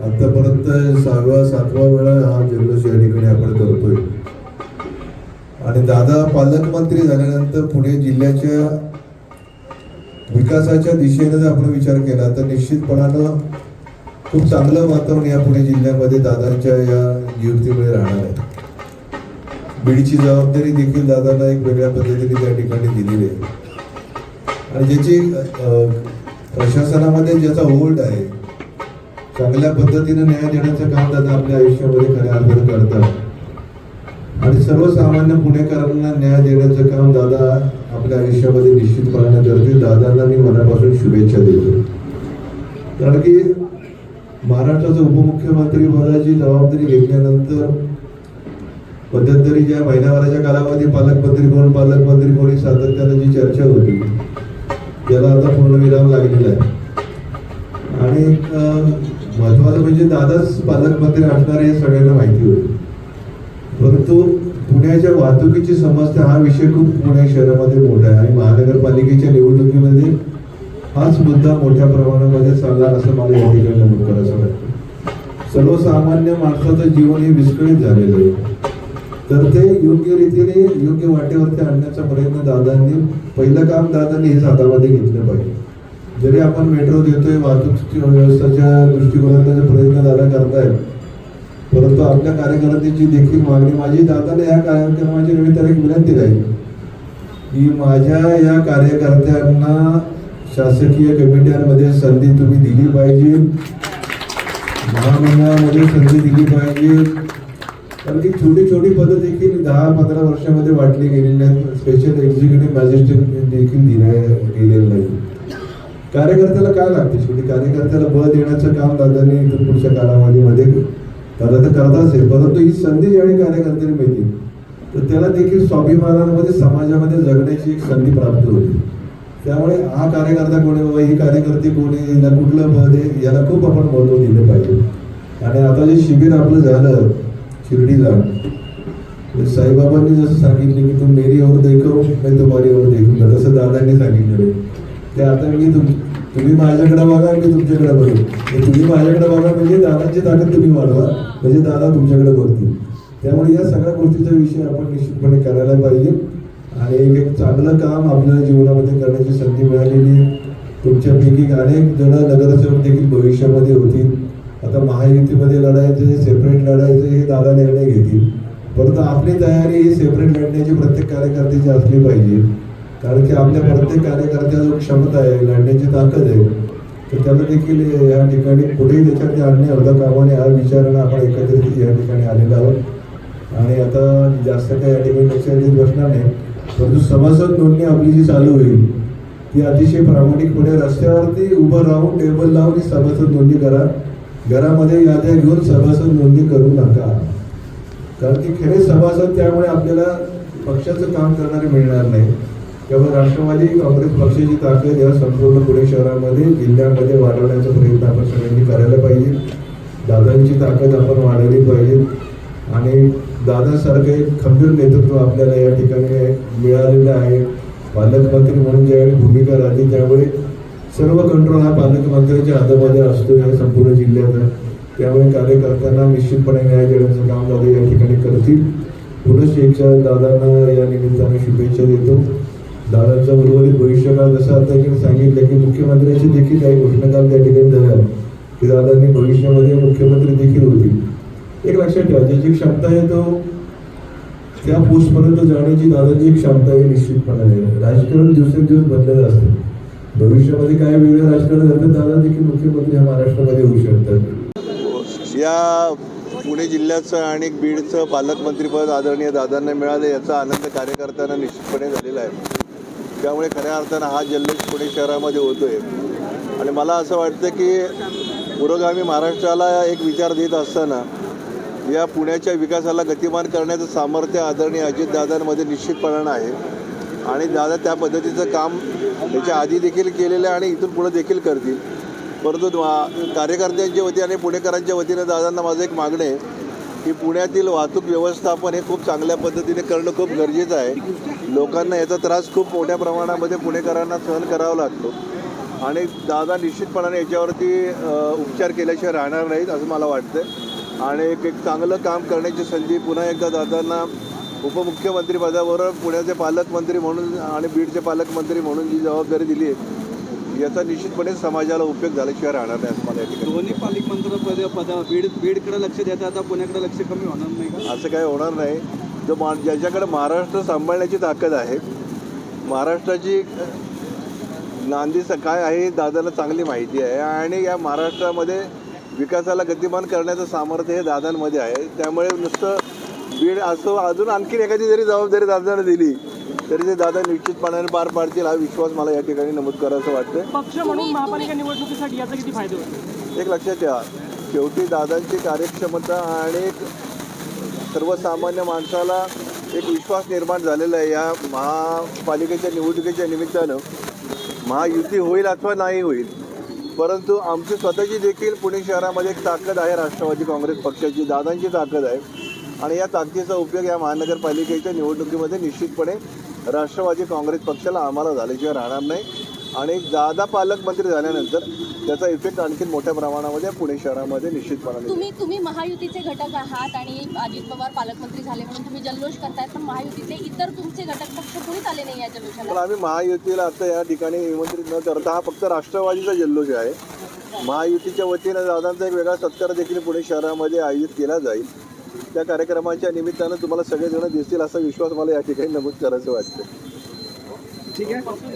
आतापर्यंत 6-7 वेळा हा जल्लोष या ठिकाणी आपण करतोय. आणि दादा पालकमंत्री झाल्यानंतर पुणे जिल्ह्याच्या विकासाच्या दिशेने जर आपण विचार केला तर निश्चितपणानं खूप चांगलं वातावरण या पुणे जिल्ह्यामध्ये दादांच्या या नियुक्तीमुळे राहणार आहे. बीडची जबाबदारी देखील दादांना एक वेगळ्या पद्धतीने त्या ठिकाणी दिलेली आहे. आणि ज्याची प्रशासनामध्ये ज्याचा होल्ड आहे, चांगल्या पद्धतीने न्याय देण्याचं काम दादा आपल्या आयुष्यामध्ये खऱ्या अर्थाने करतात. आणि सर्वसामान्य पुणेकरांना न्याय देण्याचं काम दादा आपल्या आयुष्यामध्ये निश्चितपणे करतील. दादांना मी मनापासून शुभेच्छा देतो. कारण की महाराष्ट्राचं उपमुख्यमंत्री पदाची जबाबदारी घेतल्यानंतर मध्यंतरी ज्या महिनाभराच्या कालावधी पालकमंत्री कोणी सातत्याने जी चर्चा होती त्याला आता पूर्णविराम लागलेला आहे. आणि महत्वाचं म्हणजे दादाच पालकमंत्री असणार हे सगळ्यांना माहिती होती. परंतु पुण्याच्या वाहतुकीची समस्या हा विषय खूप पुणे शहरामध्ये मोठा आहे. आणि महानगरपालिकेच्या निवडणुकीमध्ये हाच मुद्दा मोठ्या प्रमाणामध्ये चालणार असं मला या ठिकाणी नमूद करायचं वाटतं. सर्वसामान्य माणसाचं जीवन हे विस्कळीत झालेलं आहे. तर ते योग्य रीतीने योग्य वाटेवरती आणण्याचा प्रयत्न दादांनी, पहिलं काम दादांनी हेच हातामध्ये घेतलं पाहिजे. जरी आपण मेट्रो देतोय, वाहतूक व्यवस्थेच्या दृष्टिकोनाचा प्रयत्न दादा करतायत, परंतु आपल्या कार्यकर्त्यांची देखील मागणी, माझी दादाला या कार्यक्रमाच्या निमित्ताने एक विनंती राहील की माझ्या या कार्यकर्त्यांना शासकीय कमिट्यांमध्ये संधी तुम्ही दिली पाहिजे, महामंडळामध्ये संधी दिली पाहिजे. कारण की छोटी छोटी पदं देखील 10-15 वर्षामध्ये वाटली गेलेली आहेत. स्पेशल एक्झिक्युटिव्ह मॅजिस्ट्रेट देखील गेलेलं नाही. कार्यकर्त्याला काय लागते, शेवटी कार्यकर्त्याला बळ देण्याचं काम दादांनी इथून पुढच्या कालावधीमध्ये दादा तर करताच आहे. परंतु ही संधी ज्यावेळी कार्यकर्त्याला मिळते तर त्याला देखील स्वाभिमानामध्ये समाजामध्ये जगण्याची एक संधी प्राप्त होते. त्यामुळे हा कार्यकर्ता कोणी बाबा, ही कार्यकर्ते कोणी, याला कुठलं पद आहे, याला खूप आपण महत्त्व दिलं पाहिजे. आणि आता जे शिबिर आपलं झालं शिर्डीला, साईबाबांनी जसं सांगितले की तुम मेरी ओर देखो मैं तुम्हारी ओर देखूंगा, तसं दादांनी सांगितलं ते आता मी तुम्ही माझ्याकडे बघा, मी तुमच्याकडे बघेन. तुम्ही माझ्याकडे बघा म्हणजे दादांची ताकद तुम्ही वाढवा, म्हणजे दादा तुमच्याकडे बघतील. त्यामुळे या सगळ्या गोष्टीचा विषय आपण निश्चितपणे करायला पाहिजे. आणि एक चांगलं काम आपल्याला जीवनामध्ये करण्याची संधी मिळालेली. तुमच्यापैकी अनेक जण नगरसेवक देखील भविष्यामध्ये होतील. आता महायुतीमध्ये लढायचं, सेपरेट लढायचं, हे दादा निर्णय घेतील. परंतु आपली तयारी ही सेपरेट लढण्याची प्रत्येक कार्यकर्त्याची असली पाहिजे. कारण की आपल्या प्रत्येक कार्यकर्त्याला जो क्षमता आहे, लढण्याची ताकद आहे, तर त्याला देखील या ठिकाणी कुठेही त्याच्यात आणणे होता कामा नये, हा विचारानं आपण एकत्रित या ठिकाणी आलेलो आहोत. आणि आता जास्त काही या ठिकाणी लक्षात देत बसणार नाही. परंतु सभासद नोंदणी आपली जी चालू होईल ती अतिशय प्रामाणिकपणे रस्त्यावरती उभं राहून टेबल लावून सभासद नोंदणी करा. घरामध्ये याद्या घेऊन सभासद नोंदणी करू नका. कारण की खरे सभासद त्यामुळे आपल्याला पक्षाचं काम करणारे मिळणार नाही. त्यामुळे राष्ट्रवादी काँग्रेस पक्षाची ताकद या संपूर्ण पुणे शहरामध्ये, जिल्ह्यामध्ये वाढवण्याचा प्रयत्न आपण सगळ्यांनी करायला पाहिजे. दादांची ताकद आपण वाढवली पाहिजे. आणि दादासारखं एक खंबीर नेतृत्व आपल्याला या ठिकाणी मिळालेलं आहे. पालकमंत्री म्हणून ज्यावेळी भूमिका राहिली त्यावेळी सर्व कंट्रोल हा पालकमंत्र्यांच्या हातामध्ये असतो या संपूर्ण जिल्ह्यात. त्यामुळे कार्यकर्त्यांना निश्चितपणे न्याय देण्याचं काम दादा या ठिकाणी करतील. पुनश्च एकदा दादांना या निमित्ताने शुभेच्छा देतो. दादांचा उर्वरित भविष्यकाळ जसं आता सांगितलं की मुख्यमंत्र्यांची देखील काही घोषणाकाल त्या ठिकाणी झाल्या की दादांनी भविष्यामध्ये मुख्यमंत्री देखील होतील. एक लक्षात ठेवा, ज्याची क्षमता आहे तो त्या पोस्टपर्यंत जाण्याची दादाची एक क्षमता आहे निश्चितपणे. राजकारण दिवसेंदिवस बदलत असते. भविष्यामध्ये काय वेगळं राजकारण झालं दादा देखील मुख्यमंत्री ह्या महाराष्ट्रामध्ये होऊ शकतात. या पुणे जिल्ह्याचं आणि बीडचं पालकमंत्रीपद आदरणीय दादांना मिळालं याचा आनंद कार्यकर्त्यांना निश्चितपणे झालेला आहे. त्यामुळे खऱ्या अर्थानं हा जल्लोष पुणे शहरामध्ये होतोय. आणि मला असं वाटतं की पुरोगामी महाराष्ट्राला एक विचार देत असताना या पुण्याच्या विकासाला गतिमान करण्याचं सामर्थ्य आदरणीय अजितदादांमध्ये निश्चितपणानं आहे. आणि दादा त्या पद्धतीचं काम त्याच्या आधी देखील केलेलं आहे आणि इथून पुढे देखील करतील. परंतु कार्यकर्त्यांच्या वतीने आणि पुणेकरांच्या वतीने दादांना माझं एक मागणं आहे की पुण्यातील वाहतूक व्यवस्थापन हे खूप चांगल्या पद्धतीने करणं खूप गरजेचं आहे. लोकांना याचा त्रास खूप मोठ्या प्रमाणामध्ये पुणेकरांना सहन करावा लागतो. आणि दादा निश्चितपणाने याच्यावरती उपचार केल्याशिवाय राहणार नाहीत असं मला वाटतं. आणि एक चांगलं काम करण्याची संधी पुन्हा एकदा दादांना उपमुख्यमंत्रीपदावर पुण्याचे पालकमंत्री म्हणून आणि बीडचे पालकमंत्री म्हणून जी जबाबदारी दिली आहे याचा निश्चितपणे समाजाला उपयोग झाल्याशिवाय राहणार नाही असं मला या ठिकाणी. दोन्ही पालकमंत्री बीडकडे लक्ष देता आता पुण्याकडे लक्ष कमी होणार नाही का? असं काही होणार नाही. ज्याच्याकडे महाराष्ट्र सांभाळण्याची ताकद आहे, महाराष्ट्राची नांदी काय आहे दादाला चांगली माहिती आहे आणि या महाराष्ट्रामध्ये विकासाला गतिमान करण्याचं सामर्थ्य हे दादांमध्ये आहे. त्यामुळे नुसतं बीड असो अजून आणखीन एखादी जरी जबाबदारी दादांना दिली तरी ते दादा निश्चितपणाने पार पाडतील हा विश्वास मला या ठिकाणी नमूद करायचं वाटतं. पक्ष म्हणून महापालिका निवडणुकीसाठी याचा किती फायदा होतो? एक लक्षात ठेवा, शेवटी दादांची कार्यक्षमता आणि एक सर्वसामान्य माणसाला एक विश्वास निर्माण झालेला आहे. या महापालिकेच्या निवडणुकीच्या निमित्तानं महायुती होईल अथवा नाही होईल, परंतु आमची स्वतःची देखील पुणे शहरामध्ये एक ताकद आहे. राष्ट्रवादी काँग्रेस पक्षाची दादांची ताकद आहे आणि या ताकदीचा उपयोग या महानगरपालिकेच्या निवडणुकीमध्ये निश्चितपणे राष्ट्रवादी काँग्रेस पक्षाला आम्हाला झाल्याशिवाय राहणार नाही. आणि दादा पालकमंत्री झाल्यानंतर त्याचा इफेक्ट आणखी मोठ्या प्रमाणामध्ये पुणे शहरामध्ये निश्चितपणाने. तुम्ही महायुतीचे घटक आहात आणि अजित पवार पालकमंत्री झाले म्हणून तुम्ही जल्लोष करतायत, पण महायुतीतले इतर तुमचे घटक पक्ष कोणीच आले नाही या पण जल्लोषाला. आम्ही महायुतीला आता या ठिकाणी निमंत्रित न करता हा फक्त राष्ट्रवादीचा जल्लोष आहे. महायुतीच्या वतीनं दादांचा एक वेगळा सत्कार देखील पुणे शहरामध्ये आयोजित केला जाईल. त्या कार्यक्रमाच्या निमित्तानं तुम्हाला सगळेजण दिसतील असा विश्वास मला या ठिकाणी नमूद करायचं वाटतं. ठीक आहे.